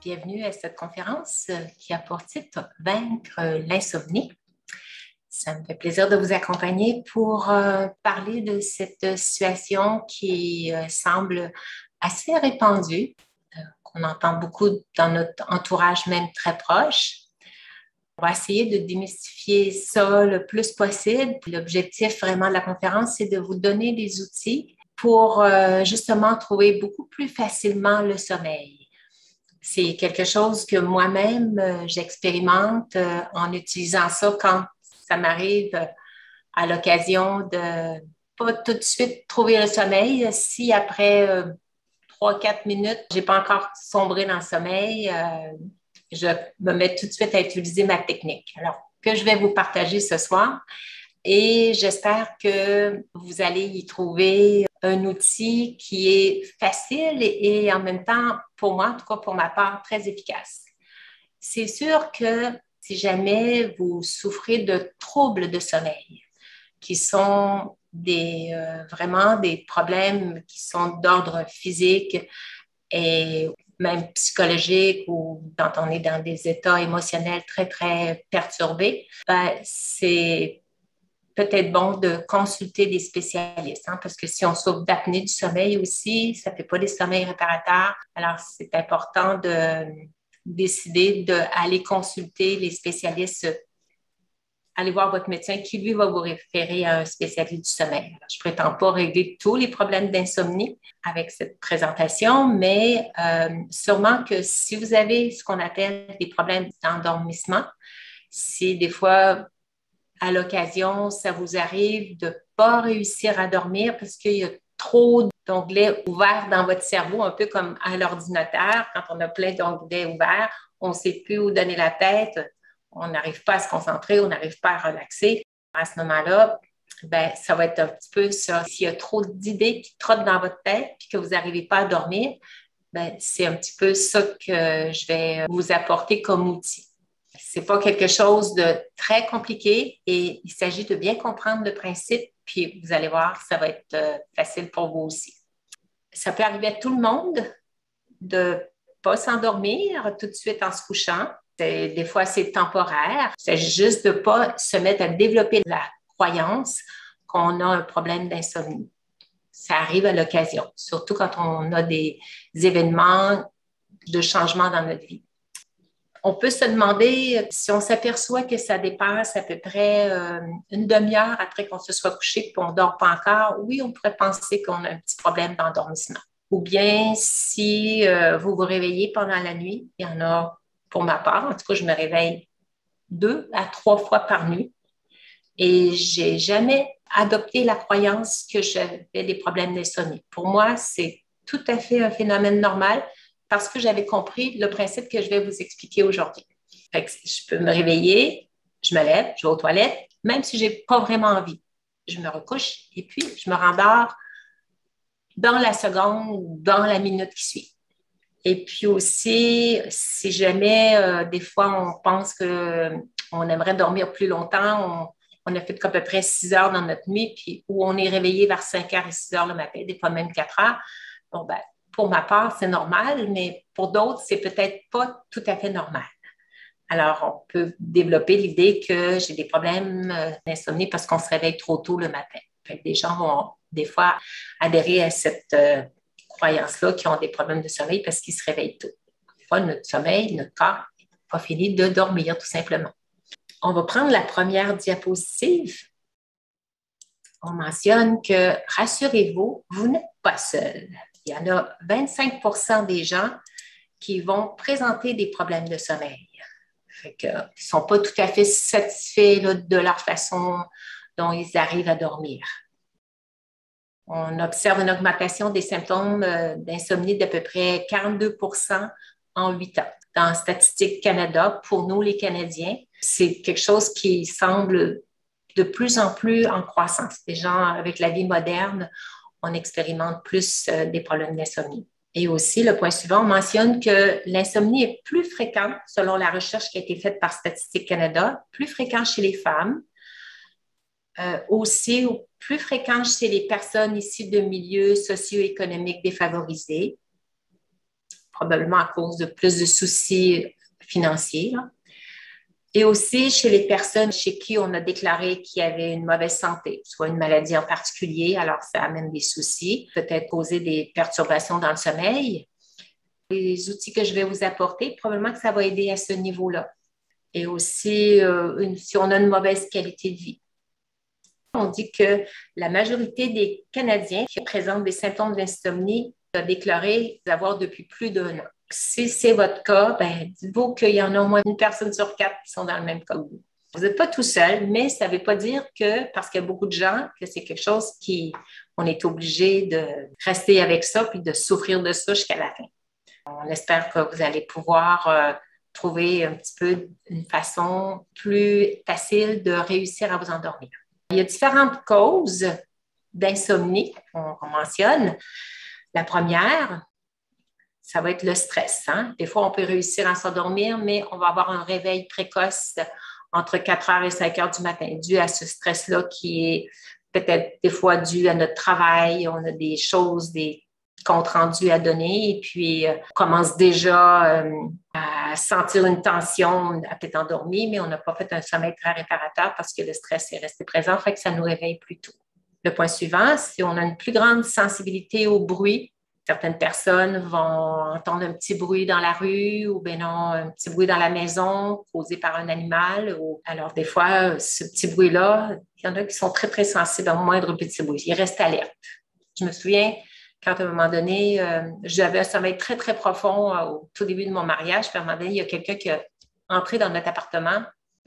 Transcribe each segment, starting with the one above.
Bienvenue à cette conférence qui a pour titre Vaincre l'insomnie. Ça me fait plaisir de vous accompagner pour parler de cette situation qui semble assez répandue, qu'on entend beaucoup dans notre entourage même très proche. On va essayer de démystifier ça le plus possible. L'objectif vraiment de la conférence, c'est de vous donner des outils pour justement trouver beaucoup plus facilement le sommeil. C'est quelque chose que moi-même, j'expérimente en utilisant ça quand ça m'arrive à l'occasion de pas tout de suite trouver le sommeil. Si après 3-4 minutes, j'ai pas encore sombré dans le sommeil, je me mets tout de suite à utiliser ma technique. Alors, que je vais vous partager ce soir. Et j'espère que vous allez y trouver un outil qui est facile et en même temps, pour moi, en tout cas pour ma part, très efficace. C'est sûr que si jamais vous souffrez de troubles de sommeil, qui sont vraiment des problèmes qui sont d'ordre physique et même psychologique ou quand on est dans des états émotionnels très, très perturbés, c'est peut-être bon de consulter des spécialistes, parce que si on souffre d'apnée du sommeil aussi, ça ne fait pas des sommeils réparateurs. Alors, c'est important de décider d'aller consulter les spécialistes, aller voir votre médecin qui, lui, va vous référer à un spécialiste du sommeil. Alors, je ne prétends pas régler tous les problèmes d'insomnie avec cette présentation, mais sûrement que si vous avez ce qu'on appelle des problèmes d'endormissement, si des fois à l'occasion, ça vous arrive de ne pas réussir à dormir parce qu'il y a trop d'onglets ouverts dans votre cerveau, un peu comme à l'ordinateur. Quand on a plein d'onglets ouverts, on ne sait plus où donner la tête, on n'arrive pas à se concentrer, on n'arrive pas à relaxer. À ce moment-là, ça va être un petit peu ça. S'il y a trop d'idées qui trottent dans votre tête et que vous n'arrivez pas à dormir, c'est un petit peu ça que je vais vous apporter comme outil. C'est pas quelque chose de très compliqué et il s'agit de bien comprendre le principe, puis vous allez voir, ça va être facile pour vous aussi. Ça peut arriver à tout le monde de ne pas s'endormir tout de suite en se couchant. Des fois, c'est temporaire. Il s'agit juste de ne pas se mettre à développer la croyance qu'on a un problème d'insomnie. Ça arrive à l'occasion, surtout quand on a des événements de changement dans notre vie. On peut se demander si on s'aperçoit que ça dépasse à peu près une demi-heure après qu'on se soit couché et qu'on ne dort pas encore. Oui, on pourrait penser qu'on a un petit problème d'endormissement. Ou bien si vous vous réveillez pendant la nuit, il y en a pour ma part, en tout cas, je me réveille 2 à 3 fois par nuit et je n'ai jamais adopté la croyance que j'avais des problèmes d'insomnie. Pour moi, c'est tout à fait un phénomène normal parce que j'avais compris le principe que je vais vous expliquer aujourd'hui. Fait que je peux me réveiller, je me lève, je vais aux toilettes, même si je n'ai pas vraiment envie. Je me recouche et puis je me rendors dans la seconde ou dans la minute qui suit. Et puis aussi, si jamais des fois on pense qu'on aimerait dormir plus longtemps, on a fait à peu près 6 heures dans notre nuit, puis où on est réveillé vers 5 heures et 6 heures le matin, des fois même 4 heures. Bon, pour ma part, c'est normal, mais pour d'autres, c'est peut-être pas tout à fait normal. Alors, on peut développer l'idée que j'ai des problèmes d'insomnie parce qu'on se réveille trop tôt le matin. Fait que des gens vont des fois adhérer à cette croyance-là qui ont des problèmes de sommeil parce qu'ils se réveillent tôt. Des fois, notre sommeil, notre corps n'est pas fini de dormir tout simplement. On va prendre la première diapositive. On mentionne que, rassurez-vous, vous n'êtes pas seul. Il y en a 25% des gens qui vont présenter des problèmes de sommeil. Fait que, ils ne sont pas tout à fait satisfaits là, de leur façon dont ils arrivent à dormir. On observe une augmentation des symptômes d'insomnie d'à peu près 42% en 8 ans. Dans Statistique Canada, pour nous, les Canadiens, c'est quelque chose qui semble de plus en plus en croissance. Les gens, avec la vie moderne, on expérimente plus des problèmes d'insomnie. Et aussi, le point suivant, on mentionne que l'insomnie est plus fréquente, selon la recherche qui a été faite par Statistique Canada, plus fréquente chez les femmes, aussi plus fréquente chez les personnes issues de milieux socio-économiques défavorisés. probablement à cause de plus de soucis financiers, là. Et aussi chez les personnes chez qui on a déclaré qu'il y avait une mauvaise santé, soit une maladie en particulier, alors ça amène des soucis, peut-être causer des perturbations dans le sommeil. Les outils que je vais vous apporter, probablement que ça va aider à ce niveau-là. Et aussi, si on a une mauvaise qualité de vie. On dit que la majorité des Canadiens qui présentent des symptômes d'insomnie ont déclaré avoir depuis plus d'1 an. Si c'est votre cas, ben, dites-vous qu'il y en a au moins une personne sur 4 qui sont dans le même cas que vous. Vous n'êtes pas tout seul, mais ça ne veut pas dire que, parce qu'il y a beaucoup de gens, que c'est quelque chose on est obligé de rester avec ça puis de souffrir de ça jusqu'à la fin. On espère que vous allez pouvoir trouver un petit peu une façon plus facile de réussir à vous endormir. Il y a différentes causes d'insomnie qu'on mentionne. La première, ça va être le stress, hein? Des fois, on peut réussir à s'endormir, mais on va avoir un réveil précoce entre 4 heures et 5 heures du matin, dû à ce stress-là qui est peut-être des fois dû à notre travail. On a des choses, des comptes rendus à donner et puis on commence déjà à sentir une tension, à peut-être endormi, mais on n'a pas fait un sommeil très réparateur parce que le stress est resté présent, fait que ça nous réveille plus tôt. Le point suivant, si on a une plus grande sensibilité au bruit, certaines personnes vont entendre un petit bruit dans la rue ou bien non, un petit bruit dans la maison causé par un animal. Alors, des fois, ce petit bruit-là, il y en a qui sont très, très sensibles au moindre petit bruit. Ils restent alertes. Je me souviens, quand à un moment donné, j'avais un sommeil très, très profond au tout début de mon mariage, puis à un moment donné, il y a quelqu'un qui est entré dans notre appartement,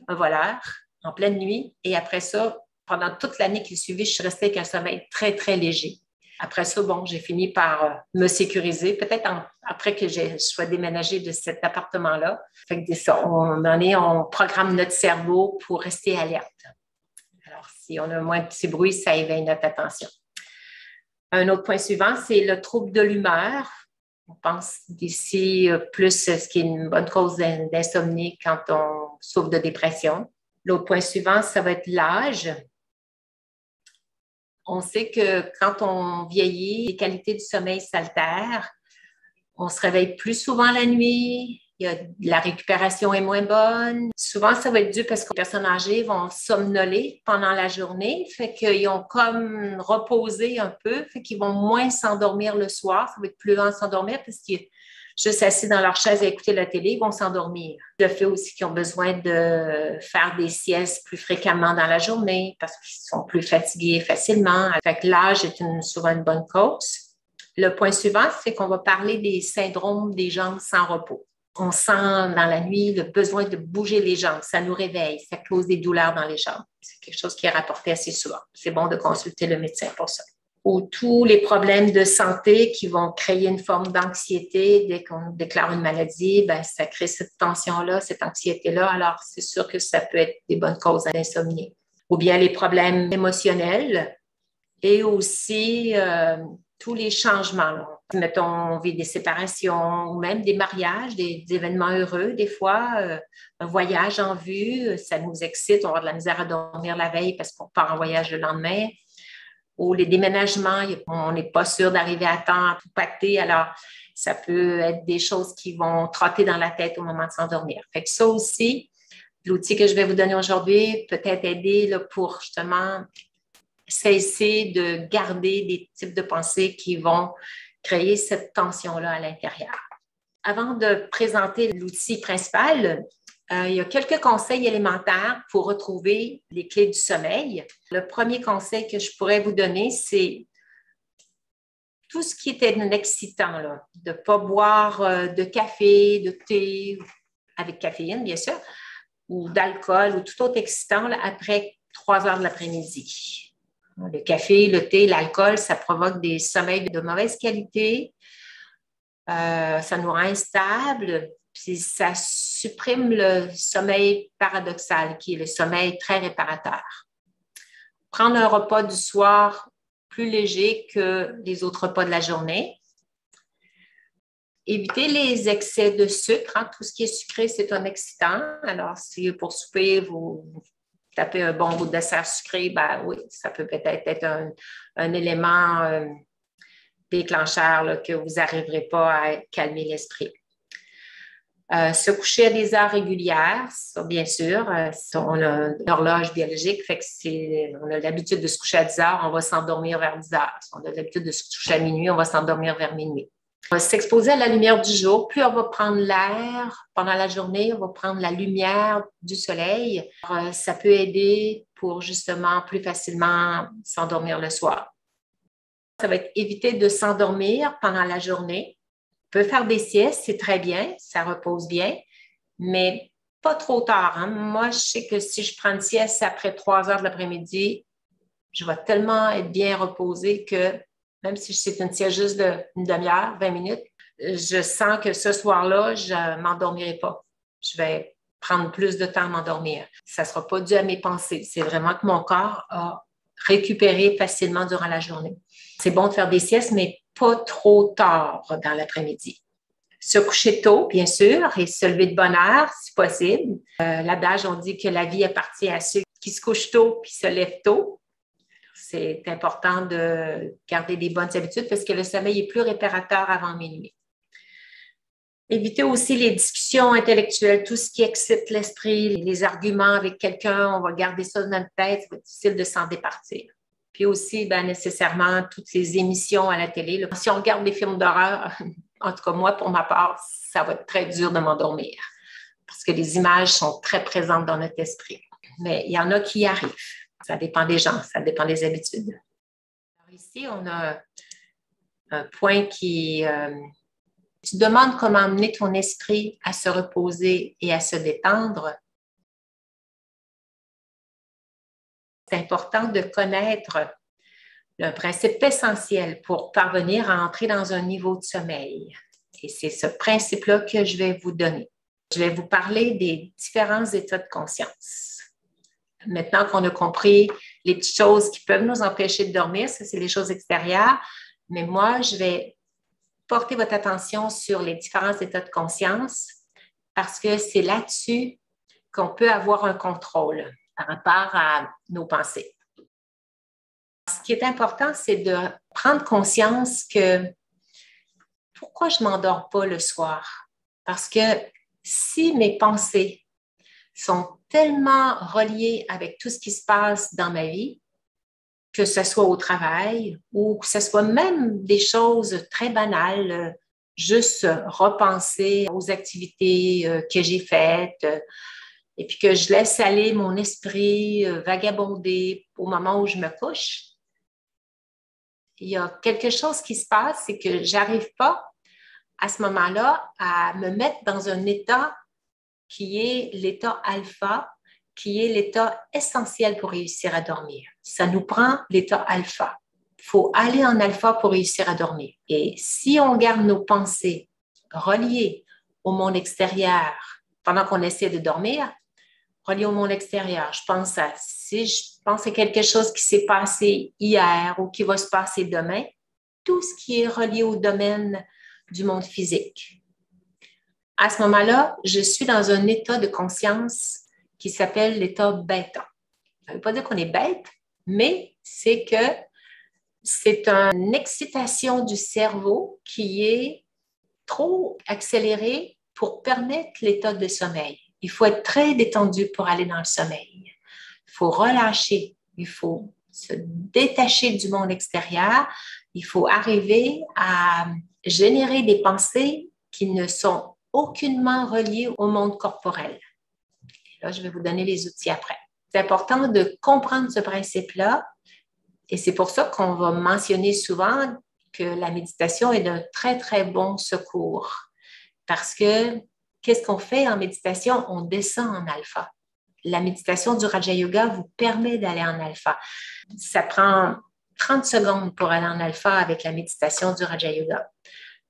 un voleur, en pleine nuit, et après ça, pendant toute l'année qui suivit, je suis restée avec un sommeil très, très léger. Après ça, bon, j'ai fini par me sécuriser, peut-être après que je sois déménagée de cet appartement-là. Fait que ça, à un moment donné, on programme notre cerveau pour rester alerte. Alors, si on a moins de petits bruits, ça éveille notre attention. Un autre point suivant, c'est le trouble de l'humeur. On pense d'ici plus ce qui est une bonne cause d'insomnie quand on souffre de dépression. L'autre point suivant, ça va être l'âge. On sait que quand on vieillit, les qualités du sommeil s'altèrent. On se réveille plus souvent la nuit. La récupération est moins bonne. Souvent, ça va être dû parce que les personnes âgées vont somnoler pendant la journée. Fait qu'ils ont comme reposé un peu. Fait qu'ils vont moins s'endormir le soir. Ça va être plus lent de s'endormir parce qu'ils juste assis dans leur chaise à écouter la télé, ils vont s'endormir. Le fait aussi qu'ils ont besoin de faire des siestes plus fréquemment dans la journée parce qu'ils sont plus fatigués facilement. Fait que l'âge est souvent une bonne cause. Le point suivant, c'est qu'on va parler des syndromes des jambes sans repos. On sent dans la nuit le besoin de bouger les jambes. Ça nous réveille, ça cause des douleurs dans les jambes. C'est quelque chose qui est rapporté assez souvent. C'est bon de consulter le médecin pour ça. Ou tous les problèmes de santé qui vont créer une forme d'anxiété dès qu'on déclare une maladie, ben, ça crée cette tension-là, cette anxiété-là. Alors, c'est sûr que ça peut être des bonnes causes d'insomnie. Ou bien les problèmes émotionnels et aussi tous les changements, là. Mettons, on vit des séparations ou même des mariages, des événements heureux. Des fois, un voyage en vue, ça nous excite. On va avoir de la misère à dormir la veille parce qu'on part en voyage le lendemain. Ou les déménagements, on n'est pas sûr d'arriver à temps, tout pacter. Alors, ça peut être des choses qui vont trotter dans la tête au moment de s'endormir. Fait que ça aussi, l'outil que je vais vous donner aujourd'hui peut être aider là, pour justement cesser de garder des types de pensées qui vont créer cette tension-là à l'intérieur. Avant de présenter l'outil principal, il y a quelques conseils élémentaires pour retrouver les clés du sommeil. Le premier conseil que je pourrais vous donner, c'est tout ce qui est excitant, là, de ne pas boire de café, de thé, avec caféine, bien sûr, ou d'alcool ou tout autre excitant là, après 3 heures de l'après-midi. Le café, le thé, l'alcool, ça provoque des sommeils de mauvaise qualité. Ça nous rend instables. Puis ça supprime le sommeil paradoxal, qui est le sommeil très réparateur. Prendre un repas du soir plus léger que les autres repas de la journée. Éviter les excès de sucre. Hein. Tout ce qui est sucré, c'est un excitant. Alors, si pour souper, vous tapez un bon bout de dessert sucré, ben oui, ça peut peut-être être un élément déclencheur là, que vous n'arriverez pas à calmer l'esprit. Se coucher à des heures régulières, ça, bien sûr. On a une horloge biologique, fait que on a l'habitude de se coucher à 10 heures, on va s'endormir vers 10 heures. Si on a l'habitude de se coucher à minuit, on va s'endormir vers minuit. On va s'exposer à la lumière du jour. Plus on va prendre l'air pendant la journée, on va prendre la lumière du soleil. Alors, ça peut aider pour justement plus facilement s'endormir le soir. Ça va être éviter de s'endormir pendant la journée. On peut faire des siestes, c'est très bien, ça repose bien, mais pas trop tard. Hein. Moi, je sais que si je prends une sieste après 3 heures de l'après-midi, je vais tellement être bien reposée que même si c'est une sieste juste d'une demi-heure, 20 minutes, je sens que ce soir-là, je ne m'endormirai pas. Je vais prendre plus de temps à m'endormir. Ça ne sera pas dû à mes pensées. C'est vraiment que mon corps a récupéré facilement durant la journée. C'est bon de faire des siestes, mais pas trop tard dans l'après-midi. Se coucher tôt, bien sûr, et se lever de bonne heure, si possible. L'adage, on dit que la vie appartient à ceux qui se couchent tôt puis se lèvent tôt. C'est important de garder des bonnes habitudes parce que le sommeil est plus réparateur avant minuit. Éviter aussi les discussions intellectuelles, tout ce qui excite l'esprit, les arguments avec quelqu'un, on va garder ça dans notre tête, c'est difficile de s'en départir. Puis aussi, nécessairement, toutes les émissions à la télé. Là. Si on regarde des films d'horreur, en tout cas moi, pour ma part, ça va être très dur de m'endormir parce que les images sont très présentes dans notre esprit. Mais il y en a qui y arrivent. Ça dépend des gens, ça dépend des habitudes. Alors ici, on a un point qui... tu demandes comment amener ton esprit à se reposer et à se détendre. C'est important de connaître le principe essentiel pour parvenir à entrer dans un niveau de sommeil. Et c'est ce principe-là que je vais vous donner. Je vais vous parler des différents états de conscience. Maintenant qu'on a compris les petites choses qui peuvent nous empêcher de dormir, ça, c'est les choses extérieures, mais moi, je vais porter votre attention sur les différents états de conscience parce que c'est là-dessus qu'on peut avoir un contrôle par rapport à nos pensées. Ce qui est important, c'est de prendre conscience que pourquoi je ne m'endors pas le soir? Parce que si mes pensées sont tellement reliées avec tout ce qui se passe dans ma vie, que ce soit au travail ou que ce soit même des choses très banales, juste repenser aux activités que j'ai faites et puis que je laisse aller mon esprit vagabonder au moment où je me couche. Il y a quelque chose qui se passe, c'est que je n'arrive pas à ce moment-là à me mettre dans un état qui est l'état alpha, qui est l'état essentiel pour réussir à dormir. Ça nous prend l'état alpha. Il faut aller en alpha pour réussir à dormir. Et si on garde nos pensées reliées au monde extérieur pendant qu'on essaie de dormir, reliées au monde extérieur, si je pense à quelque chose qui s'est passé hier ou qui va se passer demain, tout ce qui est relié au domaine du monde physique. À ce moment-là, je suis dans un état de conscience qui s'appelle l'état bêta. Ça ne veut pas dire qu'on est bête, mais c'est que c'est une excitation du cerveau qui est trop accélérée pour permettre l'état de sommeil. Il faut être très détendu pour aller dans le sommeil. Il faut relâcher, il faut se détacher du monde extérieur, il faut arriver à générer des pensées qui ne sont aucunement reliées au monde corporel. Là, je vais vous donner les outils après. C'est important de comprendre ce principe-là et c'est pour ça qu'on va mentionner souvent que la méditation est d'un très, très bon secours. Parce que qu'est-ce qu'on fait en méditation? On descend en alpha. La méditation du Raja Yoga vous permet d'aller en alpha. Ça prend 30 secondes pour aller en alpha avec la méditation du Raja Yoga.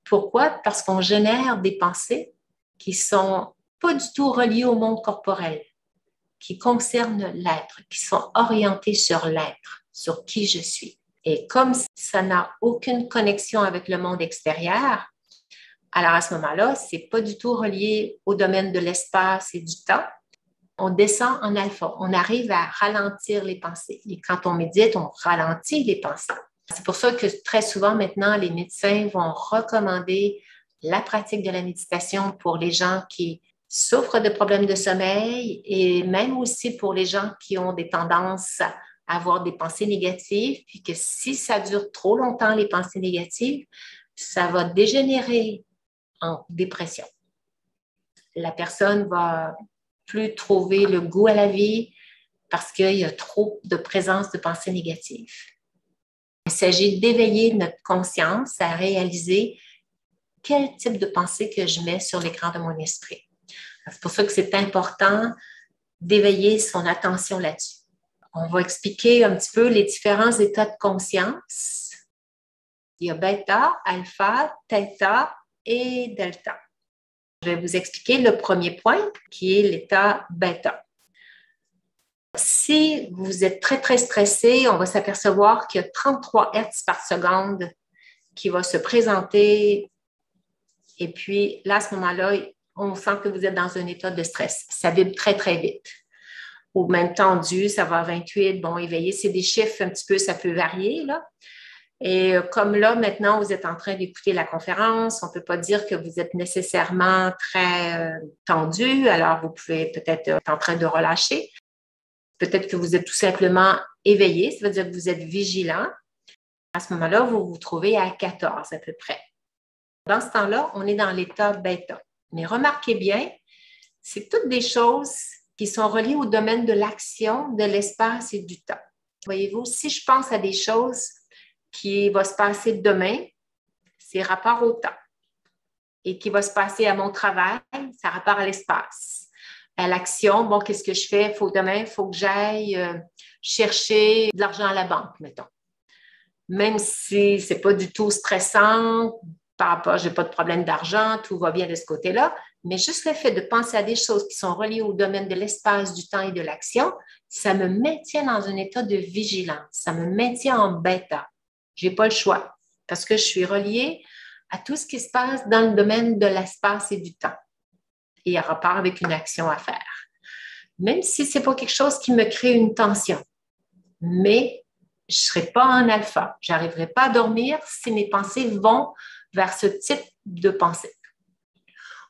Pourquoi? Parce qu'on génère des pensées qui ne sont pas du tout reliées au monde corporel, qui concernent l'être, qui sont orientées sur l'être, sur qui je suis. Et comme ça n'a aucune connexion avec le monde extérieur, alors à ce moment-là, ce n'est pas du tout relié au domaine de l'espace et du temps. On descend en alpha, on arrive à ralentir les pensées. Et quand on médite, on ralentit les pensées. C'est pour ça que très souvent maintenant, les médecins vont recommander la pratique de la méditation pour les gens qui souffrent de problèmes de sommeil et même aussi pour les gens qui ont des tendances à avoir des pensées négatives, puis que si ça dure trop longtemps, les pensées négatives, ça va dégénérer en dépression. La personne va plus trouver le goût à la vie parce qu'il y a trop de présence de pensées négatives. Il s'agit d'éveiller notre conscience à réaliser quel type de pensée que je mets sur l'écran de mon esprit. C'est pour ça que c'est important d'éveiller son attention là-dessus. On va expliquer un petit peu les différents états de conscience. Il y a bêta, alpha, theta et delta. Je vais vous expliquer le premier point qui est l'état bêta. Si vous êtes très, très stressé, on va s'apercevoir qu'il y a 33 Hz par seconde qui va se présenter. Et puis, là, à ce moment-là, on sent que vous êtes dans un état de stress. Ça vibre très, très vite. Ou même tendu, ça va à 28. Bon, éveillé, c'est des chiffres un petit peu, ça peut varier, là. Et comme là, maintenant, vous êtes en train d'écouter la conférence, on ne peut pas dire que vous êtes nécessairement très tendu. Alors, vous pouvez peut-être être en train de relâcher. Peut-être que vous êtes tout simplement éveillé, ça veut dire que vous êtes vigilant. À ce moment-là, vous vous trouvez à 14 à peu près. Dans ce temps-là, on est dans l'état bêta. Mais remarquez bien, c'est toutes des choses qui sont reliées au domaine de l'action, de l'espace et du temps. Voyez-vous, si je pense à des choses qui vont se passer demain, c'est rapport au temps. Et qui va se passer à mon travail, ça rapport à l'espace. À l'action, bon, qu'est-ce que je fais? Demain, il faut que j'aille chercher de l'argent à la banque, mettons. Même si ce n'est pas du tout stressant, par rapport, je n'ai pas de problème d'argent, tout va bien de ce côté-là, mais juste le fait de penser à des choses qui sont reliées au domaine de l'espace, du temps et de l'action, ça me maintient dans un état de vigilance, ça me maintient en bêta. Je n'ai pas le choix parce que je suis reliée à tout ce qui se passe dans le domaine de l'espace et du temps. Et à rapport avec une action à faire. Même si ce n'est pas quelque chose qui me crée une tension. Mais je ne serai pas en alpha. Je n'arriverai pas à dormir si mes pensées vont vers ce type de pensée.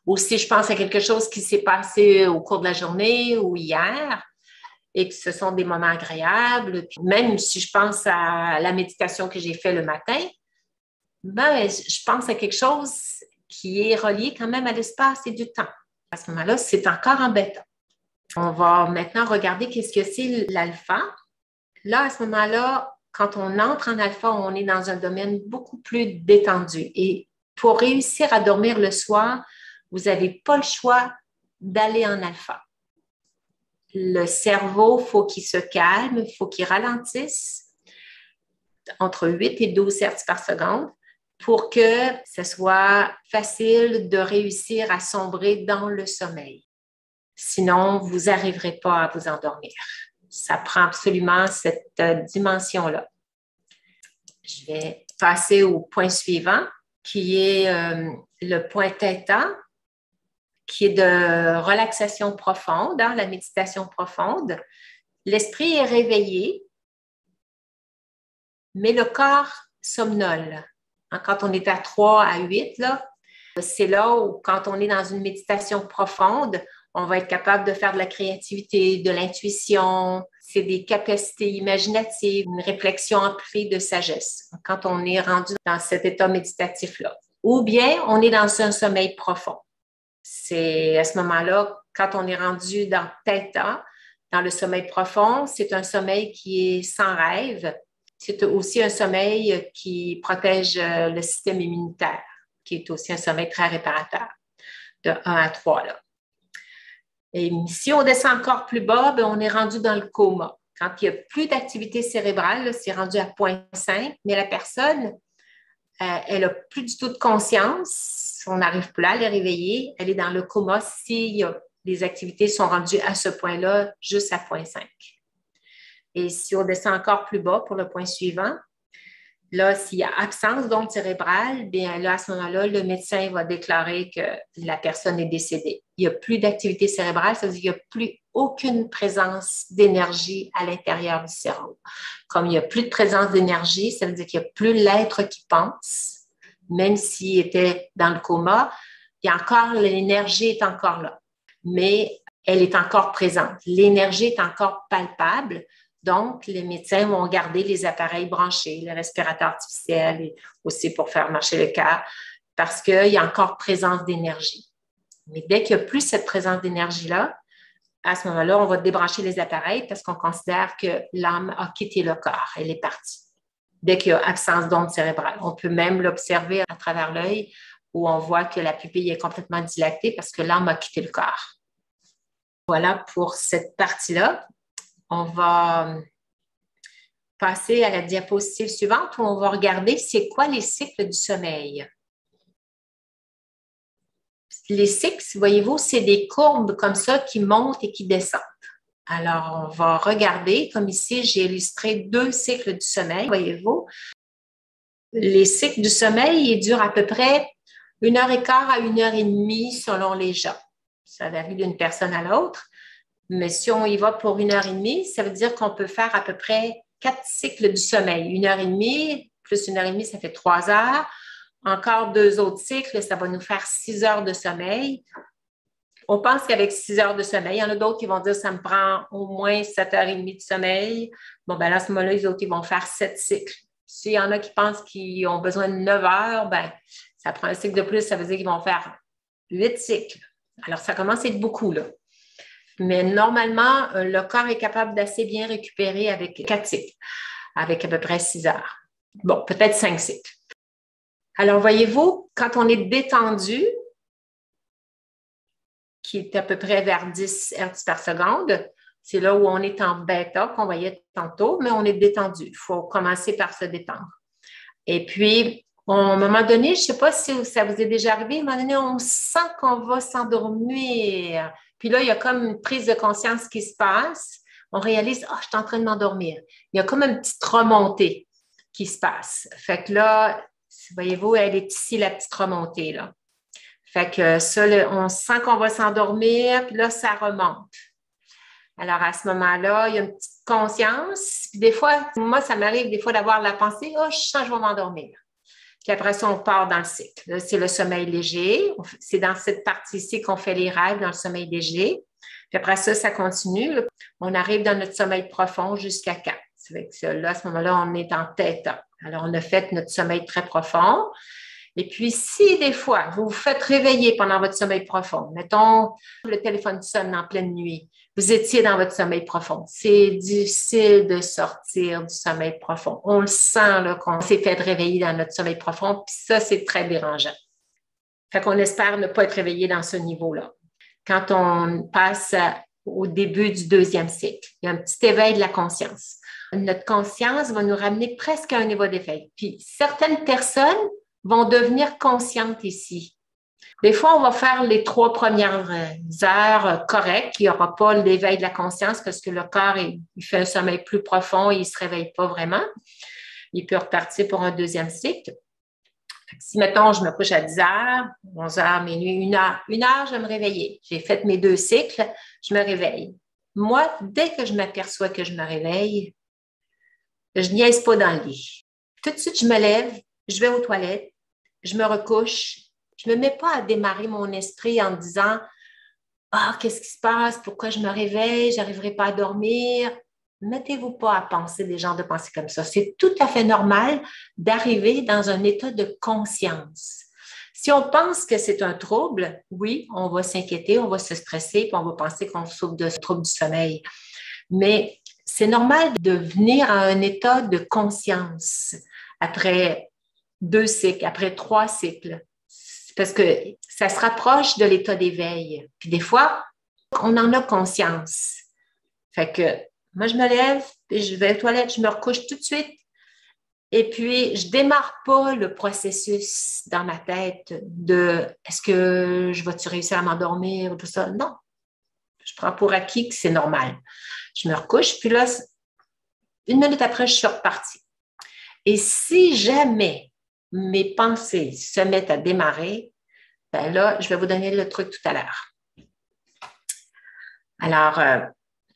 Ou si je pense à quelque chose qui s'est passé au cours de la journée ou hier et que ce sont des moments agréables, puis même si je pense à la méditation que j'ai faite le matin, ben, je pense à quelque chose qui est relié quand même à l'espace et du temps. À ce moment-là, c'est encore en bêta. On va maintenant regarder qu'est-ce que c'est l'alpha. Là, à ce moment-là, quand on entre en alpha, on est dans un domaine beaucoup plus détendu. Et pour réussir à dormir le soir, vous n'avez pas le choix d'aller en alpha. Le cerveau, il faut qu'il se calme, il faut qu'il ralentisse entre 8 et 12 Hz par seconde pour que ce soit facile de réussir à sombrer dans le sommeil. Sinon, vous n'arriverez pas à vous endormir. Ça prend absolument cette dimension-là. Je vais passer au point suivant, qui est le point theta, qui est de relaxation profonde, la méditation profonde. L'esprit est réveillé, mais le corps somnole. Quand on est à 3 à 8, là, c'est là où, quand on est dans une méditation profonde, on va être capable de faire de la créativité, de l'intuition. C'est des capacités imaginatives, une réflexion emplie de sagesse quand on est rendu dans cet état méditatif-là. Ou bien, on est dans un sommeil profond. C'est à ce moment-là, quand on est rendu dans Theta, dans le sommeil profond, c'est un sommeil qui est sans rêve. C'est aussi un sommeil qui protège le système immunitaire, qui est aussi un sommeil très réparateur, de 1 à 3. Là. Et si on descend encore plus bas, bien, on est rendu dans le coma. Quand il n'y a plus d'activité cérébrale, c'est rendu à 0,5, mais la personne, elle n'a plus du tout de conscience. On n'arrive plus à la réveiller. Elle est dans le coma si les activités sont rendues à ce point-là, juste à 0,5. Et si on descend encore plus bas pour le point suivant, Là, s'il y a absence d'onde cérébrale, bien là, à ce moment-là, le médecin va déclarer que la personne est décédée. Il n'y a plus d'activité cérébrale, ça veut dire qu'il n'y a plus aucune présence d'énergie à l'intérieur du cerveau. Comme il n'y a plus de présence d'énergie, ça veut dire qu'il n'y a plus l'être qui pense, même s'il était dans le coma, il y a encore, l'énergie est encore là, mais elle est encore présente. L'énergie est encore palpable. Donc, les médecins vont garder les appareils branchés, le respirateur artificiel et aussi pour faire marcher le cœur, parce qu'il y a encore présence d'énergie. Mais dès qu'il n'y a plus cette présence d'énergie-là, à ce moment-là, on va débrancher les appareils parce qu'on considère que l'âme a quitté le corps, elle est partie. Dès qu'il y a absence d'onde cérébrale, on peut même l'observer à travers l'œil où on voit que la pupille est complètement dilatée parce que l'âme a quitté le corps. Voilà pour cette partie-là. On va passer à la diapositive suivante où on va regarder c'est quoi les cycles du sommeil. Les cycles, voyez-vous, c'est des courbes comme ça qui montent et qui descendent. Alors, on va regarder, comme ici, j'ai illustré 2 cycles du sommeil, voyez-vous. Les cycles du sommeil, ils durent à peu près 1h15 à 1h30 selon les gens. Ça varie d'une personne à l'autre. Mais si on y va pour 1h30, ça veut dire qu'on peut faire à peu près 4 cycles du sommeil. 1h30 plus 1h30, ça fait 3 heures. Encore 2 autres cycles, ça va nous faire 6 heures de sommeil. On pense qu'avec 6 heures de sommeil, il y en a d'autres qui vont dire ça me prend au moins 7h30 de sommeil. Bon, ben là, à ce moment-là, les autres, ils vont faire 7 cycles. S'il y en a qui pensent qu'ils ont besoin de 9 heures, ben ça prend un cycle de plus, ça veut dire qu'ils vont faire 8 cycles. Alors, ça commence à être beaucoup, là. Mais normalement, le corps est capable d'assez bien récupérer avec 4 cycles, avec à peu près 6 heures. Bon, peut-être 5 cycles. Alors, voyez-vous, quand on est détendu, qui est à peu près vers 10 Hz par seconde, c'est là où on est en bêta, qu'on voyait tantôt, mais on est détendu. Il faut commencer par se détendre. Et puis, à un moment donné, je ne sais pas si ça vous est déjà arrivé, à un moment donné, on sent qu'on va s'endormir. Puis là, il y a comme une prise de conscience qui se passe. On réalise, je suis en train de m'endormir. Il y a comme une petite remontée qui se passe. Fait que là, voyez-vous, elle est ici, la petite remontée, là. Fait que ça, on sent qu'on va s'endormir, puis là, ça remonte. Alors, à ce moment-là, il y a une petite conscience. Puis des fois, moi, ça m'arrive des fois d'avoir la pensée, je sens que je vais m'endormir. Puis après ça, on part dans le cycle. Là, c'est le sommeil léger. C'est dans cette partie-ci qu'on fait les rêves, dans le sommeil léger. Puis après ça, ça continue. On arrive dans notre sommeil profond jusqu'à 4. Là, à ce moment-là, on est en tête. Alors, on a fait notre sommeil très profond. Et puis, si des fois, vous vous faites réveiller pendant votre sommeil profond, mettons, le téléphone sonne en pleine nuit, vous étiez dans votre sommeil profond, c'est difficile de sortir du sommeil profond. On le sent là, qu'on s'est fait réveiller dans notre sommeil profond, puis ça, c'est très dérangeant. Fait qu'on espère ne pas être réveillé dans ce niveau-là. Quand on passe au début du 2e cycle, il y a un petit éveil de la conscience. Notre conscience va nous ramener presque à un niveau d'éveil. Puis, certaines personnes vont devenir conscientes ici. Des fois, on va faire les 3 premières heures correctes. Il n'y aura pas l'éveil de la conscience parce que le corps, il fait un sommeil plus profond et il ne se réveille pas vraiment. Il peut repartir pour un 2e cycle. Si, mettons, je me couche à 10 heures, 11 heures, minuit, 1 heure, je vais me réveiller. J'ai fait mes 2 cycles, je me réveille. Moi, dès que je m'aperçois que je me réveille, je niaise pas dans le lit. Tout de suite, je me lève, je vais aux toilettes, je me recouche. Je ne me mets pas à démarrer mon esprit en me disant « qu'est-ce qui se passe? Pourquoi je me réveille? Je n'arriverai pas à dormir. » Mettez-vous pas à penser des genres de pensées comme ça. C'est tout à fait normal d'arriver dans un état de conscience. Si on pense que c'est un trouble, oui, on va s'inquiéter, on va se stresser, puis on va penser qu'on souffre de trouble du sommeil. Mais c'est normal de venir à un état de conscience après 2 cycles, après 3 cycles, parce que ça se rapproche de l'état d'éveil. Puis des fois, on en a conscience. Fait que moi, je me lève, puis je vais aux toilettes, je me recouche tout de suite. Et puis, je ne démarre pas le processus dans ma tête de est-ce que je vais-tu réussir à m'endormir ou tout ça. Non. Je prends pour acquis que c'est normal. Je me recouche, puis là, 1 minute après, je suis repartie. Et si jamais mes pensées se mettent à démarrer, ben là, je vais vous donner le truc tout à l'heure. Alors,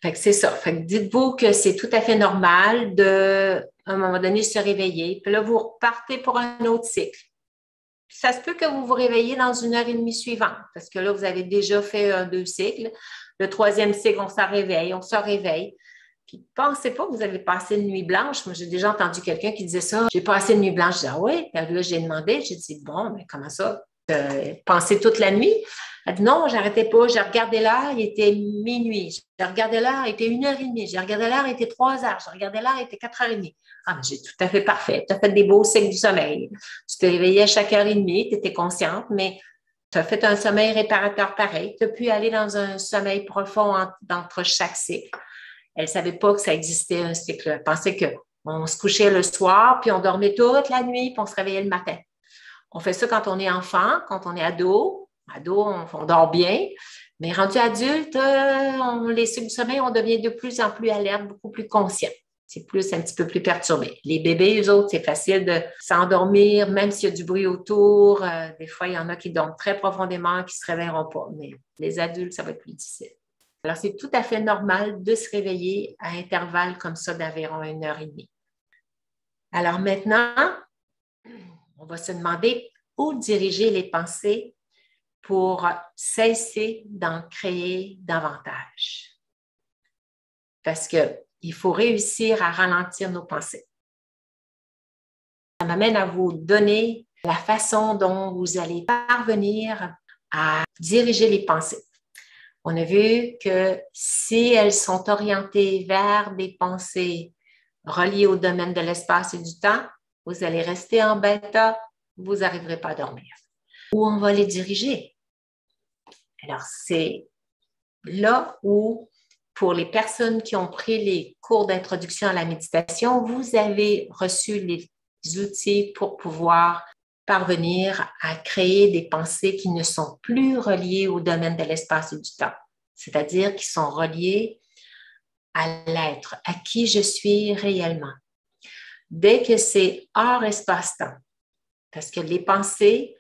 fait que c'est ça. Fait que dites-vous que c'est tout à fait normal de, à un moment donné, se réveiller. Puis là, vous repartez pour un autre cycle. Puis ça se peut que vous vous réveillez dans 1 heure et demie suivante, parce que là, vous avez déjà fait 2 cycles. Le 3e cycle, on se réveille. Puis pensez pas que vous avez passé une nuit blanche. Moi, j'ai déjà entendu quelqu'un qui disait ça. J'ai passé une nuit blanche. Je dis, ah oui. Puis là, j'ai demandé, j'ai dit, bon, mais comment ça? Pensé toute la nuit? Elle dit, non, j'arrêtais pas. J'ai regardé l'heure, il était minuit. J'ai regardé l'heure, il était 1 heure et demie. J'ai regardé l'heure, il était 3 heures. J'ai regardé l'heure, il était 4 heures et demie. Ah, mais j'ai tout à fait parfait. Tu as fait des beaux cycles du sommeil. Tu te réveillais à chaque heure et demie, tu étais consciente, mais tu as fait un sommeil réparateur pareil. Tu as pu aller dans un sommeil profond entre chaque cycle. Elle ne savait pas que ça existait un cycle. Elle pensait qu'on se couchait le soir, puis on dormait toute la nuit, puis on se réveillait le matin. On fait ça quand on est enfant, quand on est ado. Ado, on dort bien. Mais rendu adulte, les cycles du sommeil, on devient de plus en plus alerte, beaucoup plus conscient. C'est un petit peu plus perturbé. Les bébés, eux autres, c'est facile de s'endormir, même s'il y a du bruit autour. Des fois, il y en a qui dorment très profondément, qui ne se réveilleront pas. Mais les adultes, ça va être plus difficile. Alors, c'est tout à fait normal de se réveiller à intervalles comme ça d'environ 1 heure et demie. Alors maintenant, on va se demander où diriger les pensées pour cesser d'en créer davantage. Parce qu'il faut réussir à ralentir nos pensées. Ça m'amène à vous donner la façon dont vous allez parvenir à diriger les pensées. On a vu que si elles sont orientées vers des pensées reliées au domaine de l'espace et du temps, vous allez rester en bêta, vous n'arriverez pas à dormir. Où on va les diriger? Alors, c'est là où, pour les personnes qui ont pris les cours d'introduction à la méditation, vous avez reçu les outils pour pouvoir parvenir à créer des pensées qui ne sont plus reliées au domaine de l'espace et du temps, c'est-à-dire qui sont reliées à l'être, à qui je suis réellement. Dès que c'est hors espace-temps, parce que les pensées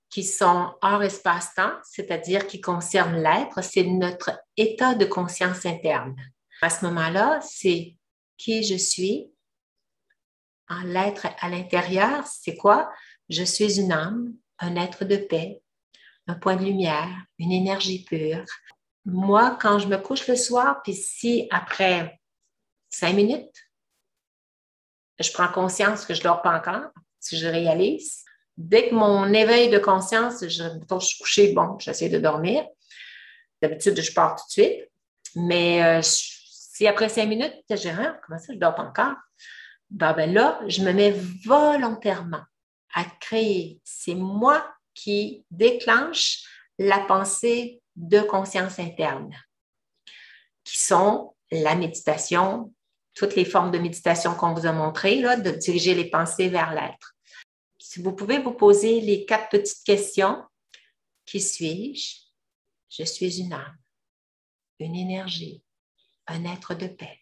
qui sont hors espace-temps, c'est-à-dire qui concernent l'être, c'est notre état de conscience interne. À ce moment-là, c'est qui je suis, en l'être à l'intérieur, c'est quoi? Je suis une âme, un être de paix, un point de lumière, une énergie pure. Moi, quand je me couche le soir, puis si après 5 minutes, je prends conscience que je ne dors pas encore, si je réalise, dès que mon éveil de conscience, je suis couchée, bon, j'essaie de dormir. D'habitude, je pars tout de suite. Mais si après 5 minutes, je dis, ah, comment ça, je ne dors pas encore? Ben là, je me mets volontairement à créer. C'est moi qui déclenche la pensée de conscience interne, qui sont la méditation, toutes les formes de méditation qu'on vous a montrées, là, de diriger les pensées vers l'être. Si vous pouvez vous poser les 4 petites questions. Qui suis-je? Je suis une âme, une énergie, un être de paix.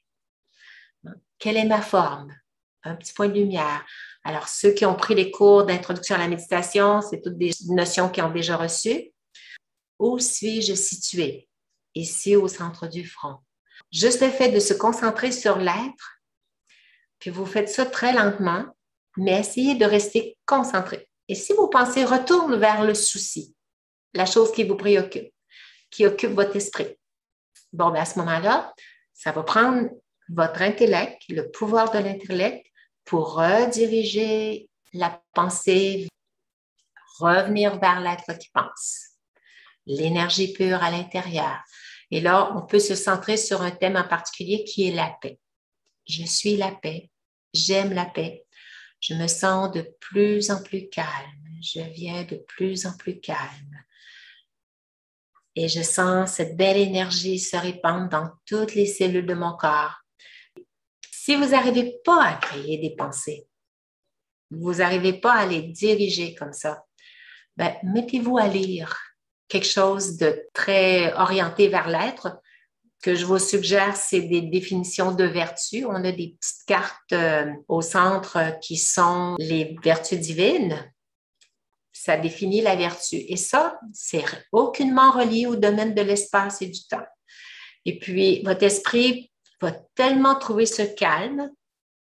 Quelle est ma forme? Un petit point de lumière. Alors, ceux qui ont pris les cours d'introduction à la méditation, c'est toutes des notions qu'ils ont déjà reçues. Où suis-je située? Ici, au centre du front. Juste le fait de se concentrer sur l'être, puis vous faites ça très lentement, mais essayez de rester concentré. Et si vos pensées retournent vers le souci, la chose qui vous préoccupe, qui occupe votre esprit, bon, bien à ce moment-là, ça va prendre votre intellect, le pouvoir de l'intellect, pour rediriger la pensée, revenir vers l'être qui pense, l'énergie pure à l'intérieur. Et là, on peut se centrer sur un thème en particulier qui est la paix. Je suis la paix, j'aime la paix, je me sens de plus en plus calme, je viens de plus en plus calme. Et je sens cette belle énergie se répandre dans toutes les cellules de mon corps. Si vous n'arrivez pas à créer des pensées, vous n'arrivez pas à les diriger comme ça, ben, mettez-vous à lire quelque chose de très orienté vers l'être. que je vous suggère, c'est des définitions de vertus. On a des petites cartes au centre qui sont les vertus divines. Ça définit la vertu. Et ça, c'est aucunement relié au domaine de l'espace et du temps. Et puis, votre esprit va tellement trouver ce calme.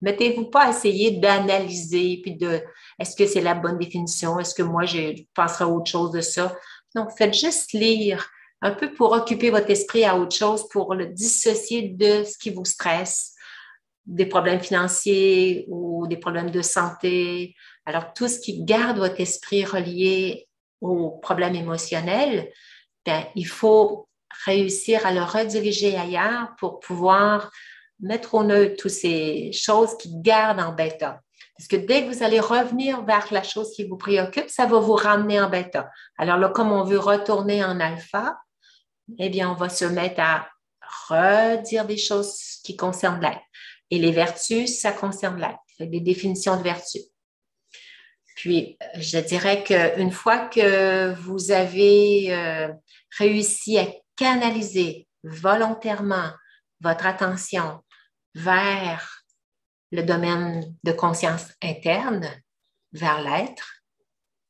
Mettez-vous pas à essayer d'analyser, puis est-ce que c'est la bonne définition? Est-ce que moi, je penserais à autre chose de ça? Non, faites juste lire un peu pour occuper votre esprit à autre chose, pour le dissocier de ce qui vous stresse, des problèmes financiers ou des problèmes de santé. Alors, tout ce qui garde votre esprit relié aux problèmes émotionnels, bien, il faut réussir à le rediriger ailleurs pour pouvoir mettre au neutre toutes ces choses qui gardent en bêta. Parce que dès que vous allez revenir vers la chose qui vous préoccupe, ça va vous ramener en bêta. Alors là, comme on veut retourner en alpha, eh bien, on va se mettre à redire des choses qui concernent l'être. Et les vertus, ça concerne l'être. Des définitions de vertus. Puis, je dirais qu'une fois que vous avez réussi à canaliser volontairement votre attention vers le domaine de conscience interne, vers l'être,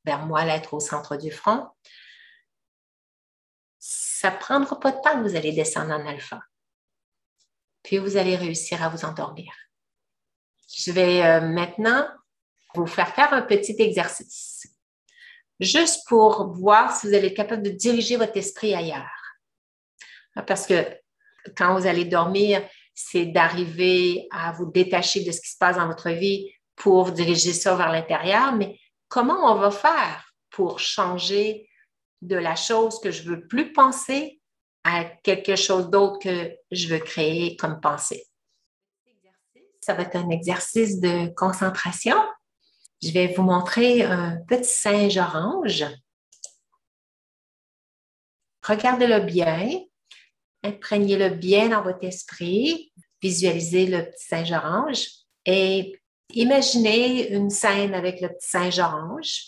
vers moi, l'être au centre du front, ça ne prendra pas de temps que vous allez descendre en alpha. Puis vous allez réussir à vous endormir. Je vais maintenant vous faire un petit exercice, juste pour voir si vous allez être capable de diriger votre esprit ailleurs. Parce que quand vous allez dormir, c'est d'arriver à vous détacher de ce qui se passe dans votre vie pour diriger ça vers l'intérieur. Mais comment on va faire pour changer de la chose que je ne veux plus penser à quelque chose d'autre que je veux créer comme pensée? Ça va être un exercice de concentration. Je vais vous montrer un petit singe orange. Regardez-le bien. Imprégnez-le bien dans votre esprit. Visualisez le petit singe orange et imaginez une scène avec le petit singe orange.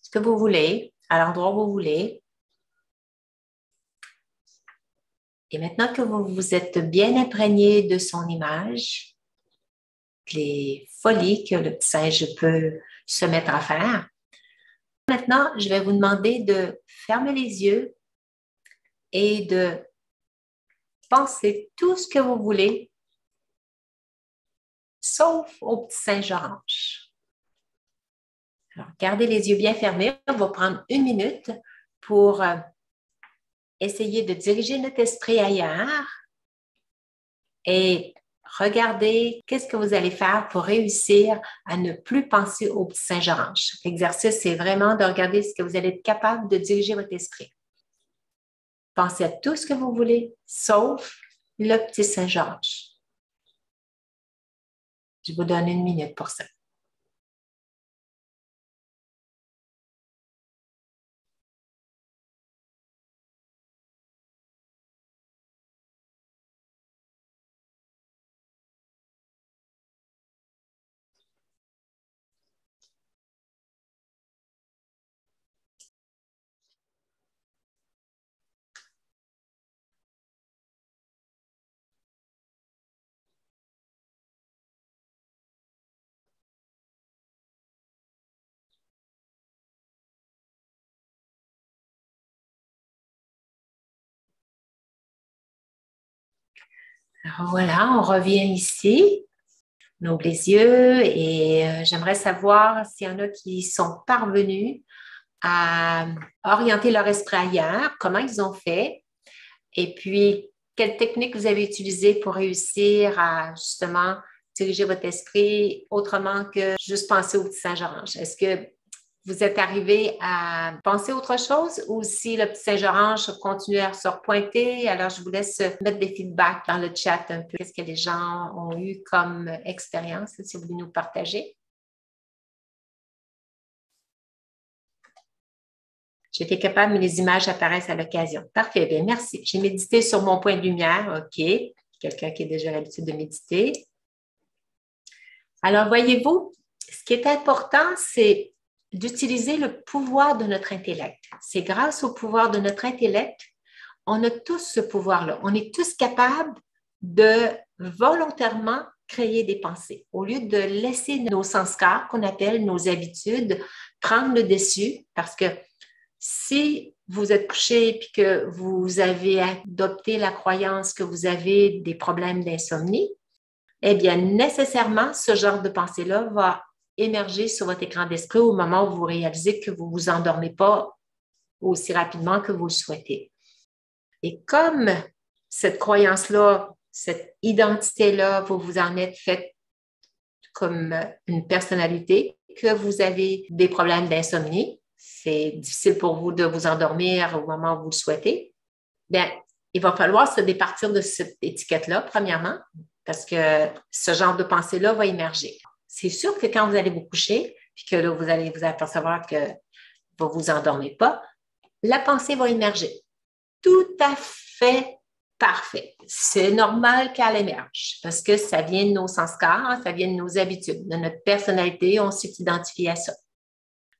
Ce que vous voulez, à l'endroit où vous voulez. Et maintenant que vous vous êtes bien imprégné de son image, les folies que le petit singe peut se mettre à faire, maintenant, je vais vous demander de fermer les yeux et de penser tout ce que vous voulez, sauf au petit singe orange. Alors, gardez les yeux bien fermés. On va prendre 1 minute pour essayer de diriger notre esprit ailleurs et regardez qu'est-ce que vous allez faire pour réussir à ne plus penser au petit singe orange. L'exercice, c'est vraiment de regarder ce que vous allez être capable de diriger votre esprit. Pensez à tout ce que vous voulez, sauf le petit singe orange. Je vous donne 1 minute pour ça. Alors voilà, on revient ici. On ouvre les yeux et j'aimerais savoir s'il y en a qui sont parvenus à orienter leur esprit ailleurs, comment ils ont fait, et puis quelle technique vous avez utilisée pour réussir à justement diriger votre esprit autrement que juste penser au petit singe orange. Est-ce que vous êtes arrivé à penser autre chose ou si le petit singe orange continue à se repointer? Alors, je vous laisse mettre des feedbacks dans le chat un peu. Qu'est-ce que les gens ont eu comme expérience, si vous voulez nous partager? J'étais capable, mais les images apparaissent à l'occasion. Parfait, bien, merci. J'ai médité sur mon point de lumière. OK. Quelqu'un qui a déjà l'habitude de méditer. Alors, voyez-vous, ce qui est important, c'est d'utiliser le pouvoir de notre intellect. C'est grâce au pouvoir de notre intellect, on a tous ce pouvoir-là. On est tous capables de volontairement créer des pensées. Au lieu de laisser nos sanskars, qu'on appelle nos habitudes, prendre le dessus, parce que si vous êtes couché et que vous avez adopté la croyance que vous avez des problèmes d'insomnie, eh bien, nécessairement, ce genre de pensée-là va émerger sur votre écran d'esprit au moment où vous réalisez que vous ne vous endormez pas aussi rapidement que vous le souhaitez. Et comme cette croyance-là, cette identité-là, vous vous en êtes fait comme une personnalité, que vous avez des problèmes d'insomnie, c'est difficile pour vous de vous endormir au moment où vous le souhaitez, bien, il va falloir se départir de cette étiquette-là, premièrement, parce que ce genre de pensée-là va émerger. C'est sûr que quand vous allez vous coucher, puis que là, vous allez vous apercevoir que vous ne vous endormez pas, la pensée va émerger. Tout à fait parfait. C'est normal qu'elle émerge parce que ça vient de nos sanskars, ça vient de nos habitudes, de notre personnalité, on s'est identifié à ça.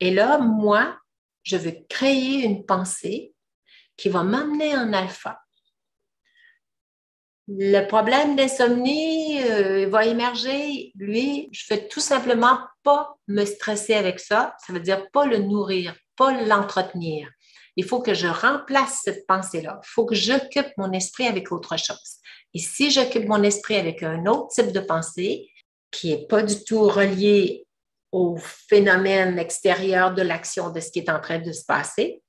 Et là, moi, je veux créer une pensée qui va m'amener en alpha. Le problème d'insomnie va émerger. Lui, je ne veux tout simplement pas me stresser avec ça. Ça veut dire pas le nourrir, pas l'entretenir. Il faut que je remplace cette pensée-là. Il faut que j'occupe mon esprit avec autre chose. Et si j'occupe mon esprit avec un autre type de pensée qui n'est pas du tout relié au phénomène extérieur de l'action de ce qui est en train de se passer,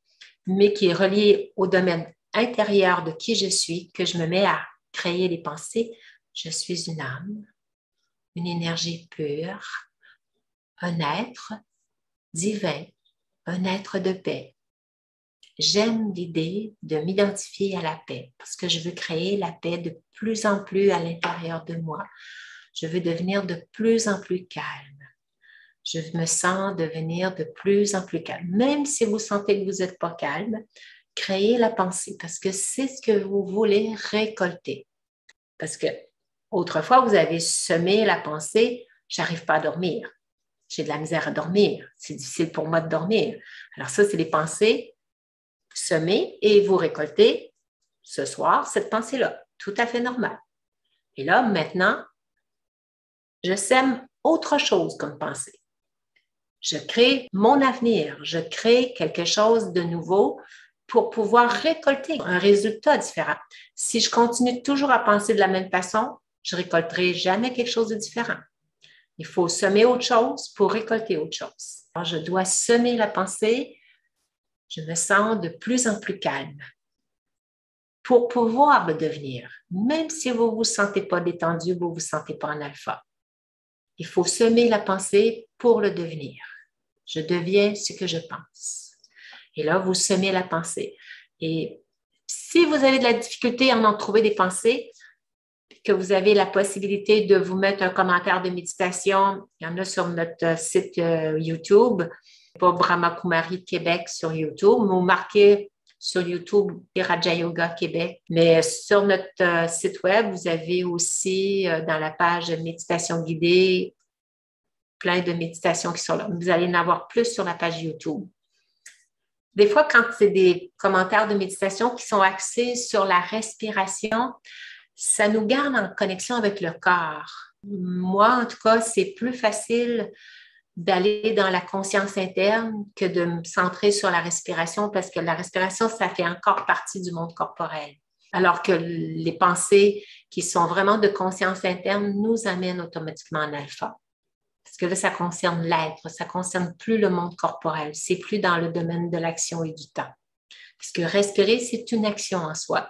mais qui est relié au domaine intérieur de qui je suis, que je me mets à créer des pensées. Je suis une âme, une énergie pure, un être divin, un être de paix. J'aime l'idée de m'identifier à la paix parce que je veux créer la paix de plus en plus à l'intérieur de moi. Je veux devenir de plus en plus calme. Je me sens devenir de plus en plus calme. Même si vous sentez que vous n'êtes pas calme, créez la pensée parce que c'est ce que vous voulez récolter. Parce que autrefois, vous avez semé la pensée, j'arrive pas à dormir. J'ai de la misère à dormir. C'est difficile pour moi de dormir. Alors ça, c'est des pensées semées et vous récoltez ce soir cette pensée-là. Tout à fait normal. Et là, maintenant, je sème autre chose comme pensée. Je crée mon avenir. Je crée quelque chose de nouveau pour pouvoir récolter un résultat différent. Si je continue toujours à penser de la même façon, je ne récolterai jamais quelque chose de différent. Il faut semer autre chose pour récolter autre chose. Alors, je dois semer la pensée. Je me sens de plus en plus calme pour pouvoir le devenir. Même si vous ne vous sentez pas détendu, vous ne vous sentez pas en alpha. Il faut semer la pensée pour le devenir. Je deviens ce que je pense. Et là, vous semez la pensée. Et si vous avez de la difficulté à en trouver des pensées, que vous avez la possibilité de vous mettre un commentaire de méditation, il y en a sur notre site YouTube, pas Brahma Kumari Québec sur YouTube, mais vous marquez sur YouTube Raja Yoga Québec. Mais sur notre site web, vous avez aussi dans la page méditation guidée, plein de méditations qui sont là. Vous allez en avoir plus sur la page YouTube. Des fois, quand c'est des commentaires de méditation qui sont axés sur la respiration, ça nous garde en connexion avec le corps. Moi, en tout cas, c'est plus facile d'aller dans la conscience interne que de me centrer sur la respiration parce que la respiration, ça fait encore partie du monde corporel. Alors que les pensées qui sont vraiment de conscience interne nous amènent automatiquement en alpha. Parce que là, ça concerne l'être, ça ne concerne plus le monde corporel, c'est plus dans le domaine de l'action et du temps. Parce que respirer, c'est une action en soi.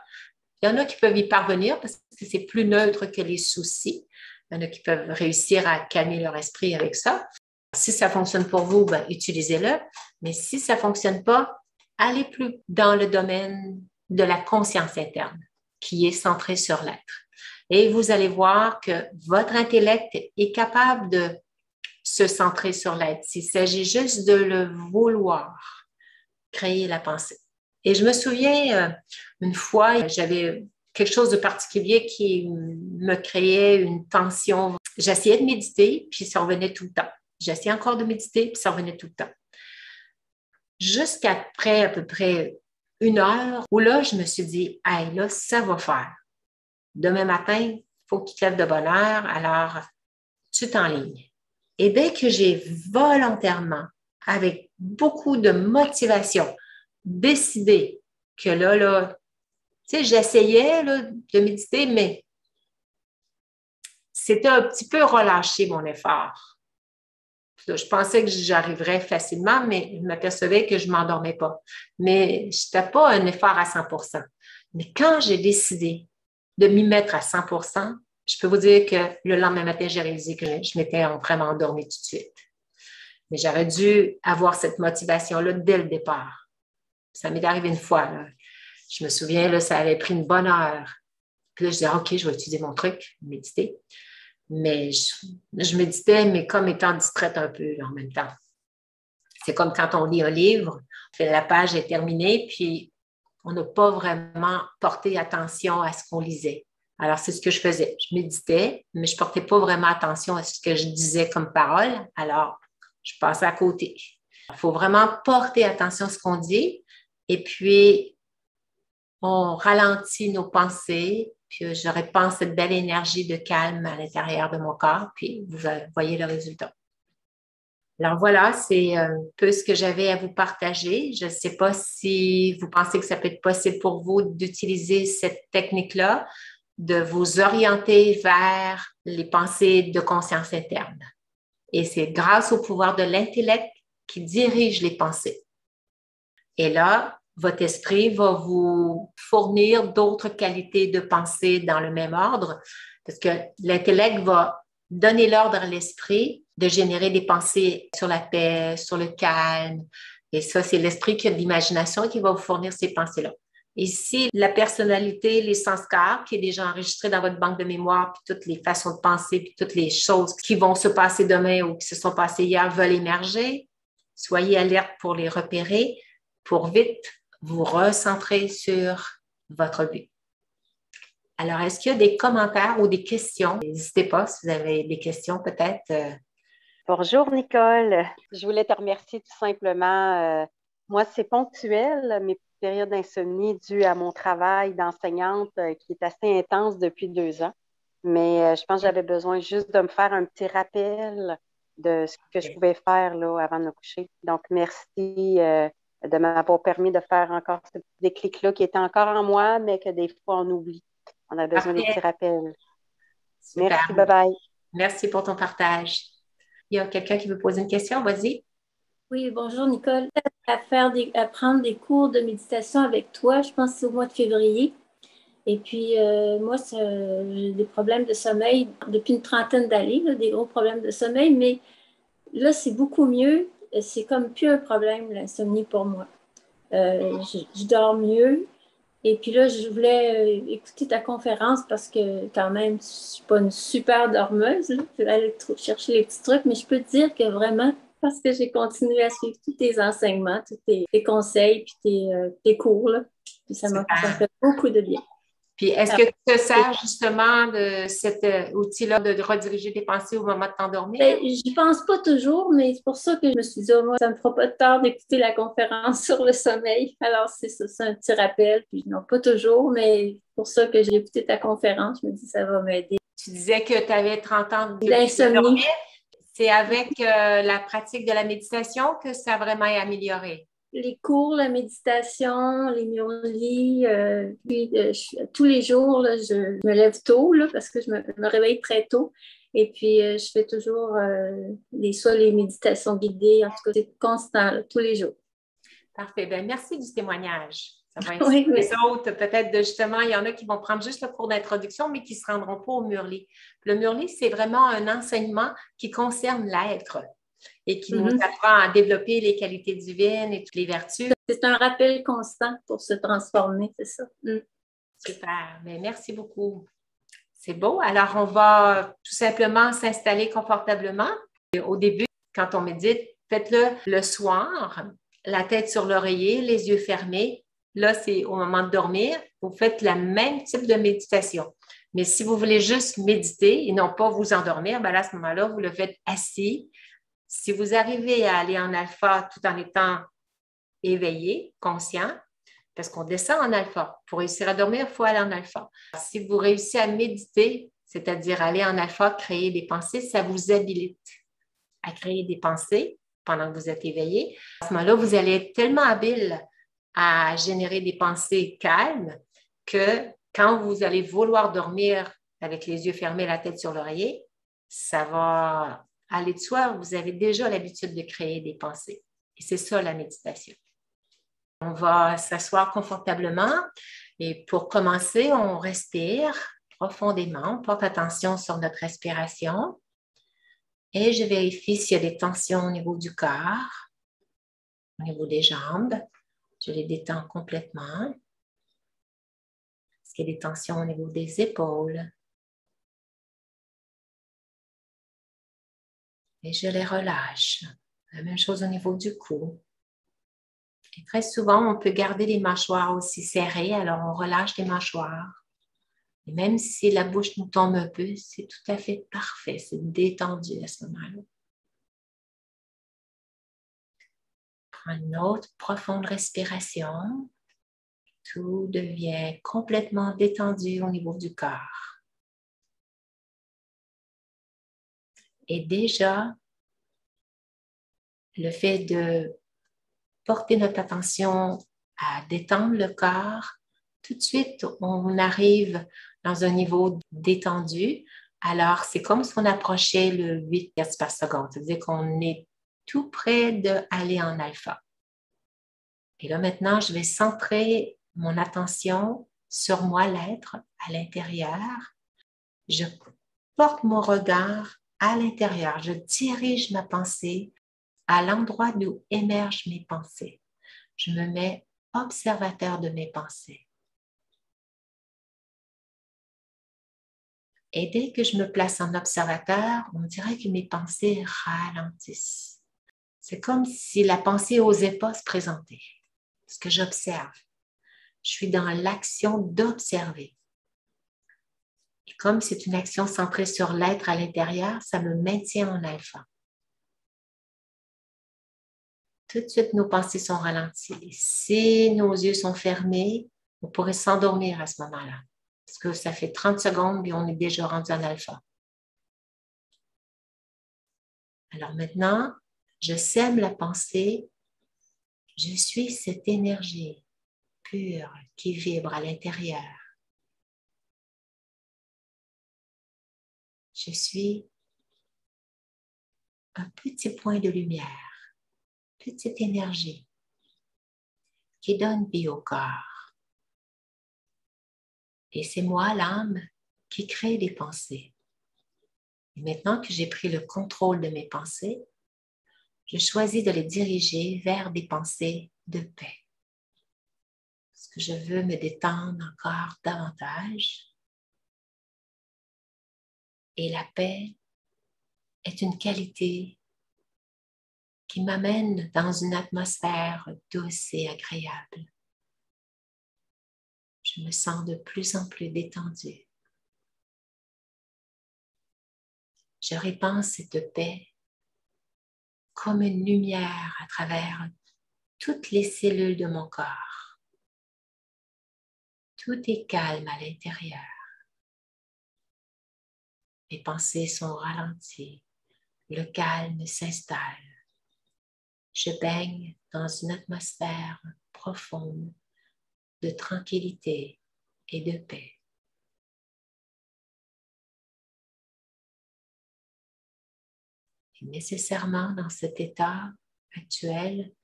Il y en a qui peuvent y parvenir parce que c'est plus neutre que les soucis. Il y en a qui peuvent réussir à calmer leur esprit avec ça. Si ça fonctionne pour vous, ben, utilisez-le. Mais si ça ne fonctionne pas, allez plus dans le domaine de la conscience interne qui est centrée sur l'être. Et vous allez voir que votre intellect est capable de se centrer sur l'être. Il s'agit juste de le vouloir, créer la pensée. Et je me souviens, une fois, j'avais quelque chose de particulier qui me créait une tension. J'essayais de méditer, puis ça revenait tout le temps. J'essayais encore de méditer, puis ça revenait tout le temps. Jusqu'après à peu près une heure où là, je me suis dit, hey, là, ça va faire. Demain matin, il faut qu'il te lève de bonne heure, alors tu t'enlignes. Et dès que j'ai volontairement, avec beaucoup de motivation, décidé que là, tu sais, j'essayais là, de méditer, mais c'était un petit peu relâché mon effort. Je pensais que j'arriverais facilement, mais je m'apercevais que je ne m'endormais pas. Mais je n'étais pas un effort à 100%. Mais quand j'ai décidé de m'y mettre à 100%, je peux vous dire que le lendemain matin, j'ai réalisé que je m'étais vraiment endormie tout de suite. Mais j'aurais dû avoir cette motivation-là dès le départ. Ça m'est arrivé une fois. Là. Je me souviens, là, ça avait pris une bonne heure. Puis là, je disais, OK, je vais utiliser mon truc, méditer. Mais je méditais, mais comme étant distraite un peu là, en même temps. C'est comme quand on lit un livre, la page est terminée, puis on n'a pas vraiment porté attention à ce qu'on lisait. Alors, c'est ce que je faisais. Je méditais, mais je ne portais pas vraiment attention à ce que je disais comme parole. Alors, je passais à côté. Il faut vraiment porter attention à ce qu'on dit. Et puis, on ralentit nos pensées. Puis, je répands cette belle énergie de calme à l'intérieur de mon corps. Puis, vous voyez le résultat. Alors voilà, c'est un peu ce que j'avais à vous partager. Je ne sais pas si vous pensez que ça peut être possible pour vous d'utiliser cette technique-là, de vous orienter vers les pensées de conscience interne. Et c'est grâce au pouvoir de l'intellect qui dirige les pensées. Et là, votre esprit va vous fournir d'autres qualités de pensée dans le même ordre, parce que l'intellect va donner l'ordre à l'esprit de générer des pensées sur la paix, sur le calme. Et ça, c'est l'esprit qui a de l'imagination qui va vous fournir ces pensées-là. Ici, la personnalité, les sanskars, qui est déjà enregistré dans votre banque de mémoire, puis toutes les façons de penser, puis toutes les choses qui vont se passer demain ou qui se sont passées hier veulent émerger. Soyez alerte pour les repérer, pour vite vous recentrer sur votre but. Alors, est-ce qu'il y a des commentaires ou des questions? N'hésitez pas si vous avez des questions peut-être. Bonjour Nicole, je voulais te remercier tout simplement. Moi, c'est ponctuel, mes périodes d'insomnie dues à mon travail d'enseignante qui est assez intense depuis 2 ans. Mais je pense que j'avais besoin juste de me faire un petit rappel de ce que je pouvais faire là, avant de me coucher. Donc, merci de m'avoir permis de faire encore ce petit déclic-là qui était encore en moi, mais que des fois on oublie. On a besoin des petits rappels. Super. Merci, bye-bye. Merci pour ton partage. Il y a quelqu'un qui veut poser une question? Vas-y. Oui, bonjour Nicole. À prendre des cours de méditation avec toi, je pense que c'est au mois de février. Et puis, moi, j'ai des problèmes de sommeil depuis une trentaine d'années, des gros problèmes de sommeil, mais là, c'est beaucoup mieux. C'est comme plus un problème, l'insomnie pour moi. Je dors mieux. Et puis là, je voulais écouter ta conférence parce que quand même, je ne suis pas une super dormeuse. Là. Je vais aller chercher les petits trucs, mais je peux te dire que vraiment, parce que j'ai continué à suivre tous tes enseignements, tous tes conseils, puis tes cours, là. Puis ça m'a fait beaucoup de bien. Puis, est-ce que tu te sers justement de cet outil-là de rediriger tes pensées au moment de t'endormir? Ben, j'y pense pas toujours, mais c'est pour ça que je me suis dit, moi, ça me fera pas de tort d'écouter la conférence sur le sommeil. Alors, c'est ça, c'est un petit rappel. Puis, non, pas toujours, mais c'est pour ça que j'ai écouté ta conférence. Je me dis, ça va m'aider. Tu disais que tu avais 30 ans d'insomnie. C'est avec la pratique de la méditation que ça a vraiment amélioré. Les cours, la méditation, les murlis, tous les jours, là, je me lève tôt là, parce que je me réveille très tôt. Et puis, je fais toujours soit les méditations guidées. En tout cas, c'est constant, là, tous les jours. Parfait. Bien, merci du témoignage. Ça va inspirer les autres. Peut-être, justement, il y en a qui vont prendre juste le cours d'introduction, mais qui ne se rendront pas au murli. Le murli, c'est vraiment un enseignement qui concerne l'être et qui nous apprend à développer les qualités divines et toutes les vertus. C'est un rappel constant pour se transformer, c'est ça. Super. Bien, merci beaucoup. C'est beau. Alors, on va tout simplement s'installer confortablement. Au début, quand on médite, faites-le le soir, la tête sur l'oreiller, les yeux fermés. Là, c'est au moment de dormir. Vous faites le même type de méditation. Mais si vous voulez juste méditer et non pas vous endormir, bien là, à ce moment-là, vous le faites assis. Si vous arrivez à aller en alpha tout en étant éveillé, conscient, parce qu'on descend en alpha. Pour réussir à dormir, il faut aller en alpha. Si vous réussissez à méditer, c'est-à-dire aller en alpha, créer des pensées, ça vous habilite à créer des pensées pendant que vous êtes éveillé. À ce moment-là, vous allez être tellement habile à générer des pensées calmes que quand vous allez vouloir dormir avec les yeux fermés, la tête sur l'oreiller, ça va aller de soi. Vous avez déjà l'habitude de créer des pensées. Et c'est ça la méditation. On va s'asseoir confortablement et pour commencer, on respire profondément, on porte attention sur notre respiration et je vérifie s'il y a des tensions au niveau du corps, au niveau des jambes. Je les détends complètement. Est-ce qu'il y a des tensions au niveau des épaules? Et je les relâche. La même chose au niveau du cou. Et très souvent, on peut garder les mâchoires aussi serrées, alors on relâche les mâchoires. Et même si la bouche nous tombe un peu, c'est tout à fait parfait, c'est détendu à ce moment-là. Prends une autre profonde respiration. Tout devient complètement détendu au niveau du corps. Et déjà, le fait de porter notre attention à détendre le corps, tout de suite, on arrive dans un niveau détendu. Alors, c'est comme si on approchait le 8 Hz par seconde, c'est-à-dire qu'on est tout près d'aller en alpha. Et là, maintenant, je vais centrer mon attention sur moi, l'être, à l'intérieur. Je porte mon regard à l'intérieur. Je dirige ma pensée à l'endroit d'où émergent mes pensées. Je me mets observateur de mes pensées. Et dès que je me place en observateur, on dirait que mes pensées ralentissent. C'est comme si la pensée n'osait pas se présenter. Parce que j'observe. Je suis dans l'action d'observer. Et comme c'est une action centrée sur l'être à l'intérieur, ça me maintient en alpha. Tout de suite, nos pensées sont ralenties. Si nos yeux sont fermés, on pourrait s'endormir à ce moment-là. Parce que ça fait 30 secondes et on est déjà rendu en alpha. Alors maintenant, je sème la pensée. Je suis cette énergie pure qui vibre à l'intérieur. Je suis un petit point de lumière, petite énergie qui donne vie au corps. Et c'est moi, l'âme, qui crée des pensées. Et maintenant que j'ai pris le contrôle de mes pensées, je choisis de les diriger vers des pensées de paix. Parce que je veux me détendre encore davantage. Et la paix est une qualité qui m'amène dans une atmosphère douce et agréable. Je me sens de plus en plus détendue. Je répands cette paix comme une lumière à travers toutes les cellules de mon corps. Tout est calme à l'intérieur. Mes pensées sont ralenties. Le calme s'installe. Je baigne dans une atmosphère profonde de tranquillité et de paix. Et nécessairement dans cet état actuel,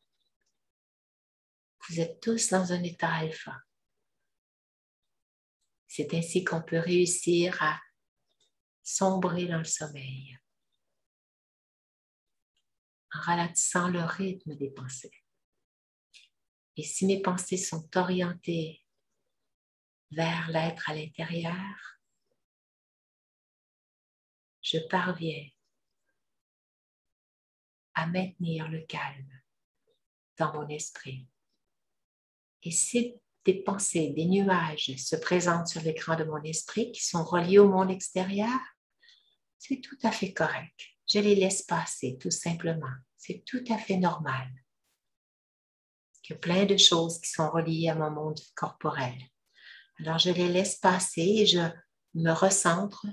vous êtes tous dans un état alpha. C'est ainsi qu'on peut réussir à sombrer dans le sommeil en ralentissant le rythme des pensées. Et si mes pensées sont orientées vers l'être à l'intérieur, je parviens à maintenir le calme dans mon esprit. Et si des pensées, des nuages se présentent sur l'écran de mon esprit qui sont reliés au monde extérieur, c'est tout à fait correct. Je les laisse passer tout simplement. C'est tout à fait normal. Il y a plein de choses qui sont reliées à mon monde corporel. Alors, je les laisse passer et je me recentre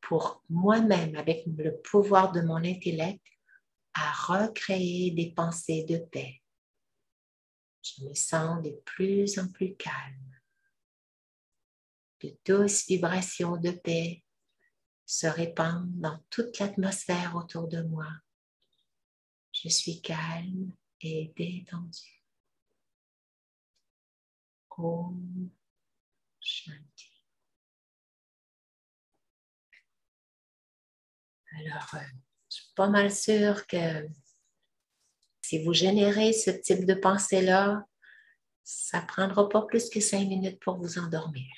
pour moi-même, avec le pouvoir de mon intellect, à recréer des pensées de paix. Je me sens de plus en plus calme. De douces vibrations de paix se répandent dans toute l'atmosphère autour de moi. Je suis calme et détendue. Om Shanti. Alors, je suis pas mal sûre que si vous générez ce type de pensée-là, ça ne prendra pas plus que 5 minutes pour vous endormir.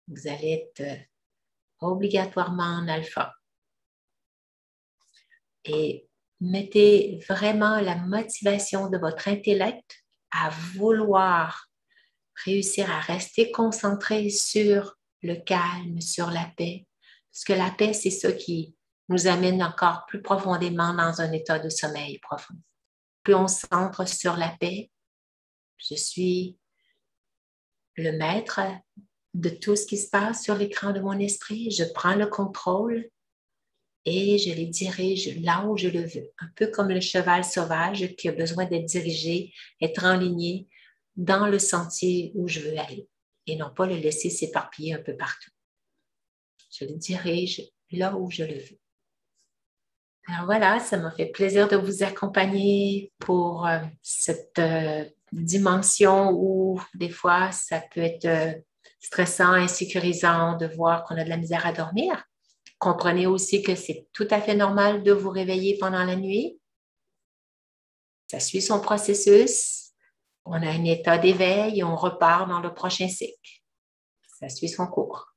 Vous allez être obligatoirement en alpha. Et mettez vraiment la motivation de votre intellect à vouloir réussir à rester concentré sur le calme, sur la paix. Parce que la paix, c'est ça qui nous amène encore plus profondément dans un état de sommeil profond. Plus on se centre sur la paix, je suis le maître de tout ce qui se passe sur l'écran de mon esprit. Je prends le contrôle et je les dirige là où je le veux. Un peu comme le cheval sauvage qui a besoin d'être dirigé, être enligné dans le sentier où je veux aller et non pas le laisser s'éparpiller un peu partout. Je le dirige là où je le veux. Alors voilà, ça m'a fait plaisir de vous accompagner pour cette dimension où des fois ça peut être stressant, insécurisant de voir qu'on a de la misère à dormir. Comprenez aussi que c'est tout à fait normal de vous réveiller pendant la nuit. Ça suit son processus. On a un état d'éveil et on repart dans le prochain cycle. Ça suit son cours.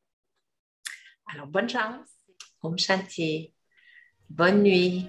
Alors, bonne chance. Om Shanti. Bonne nuit.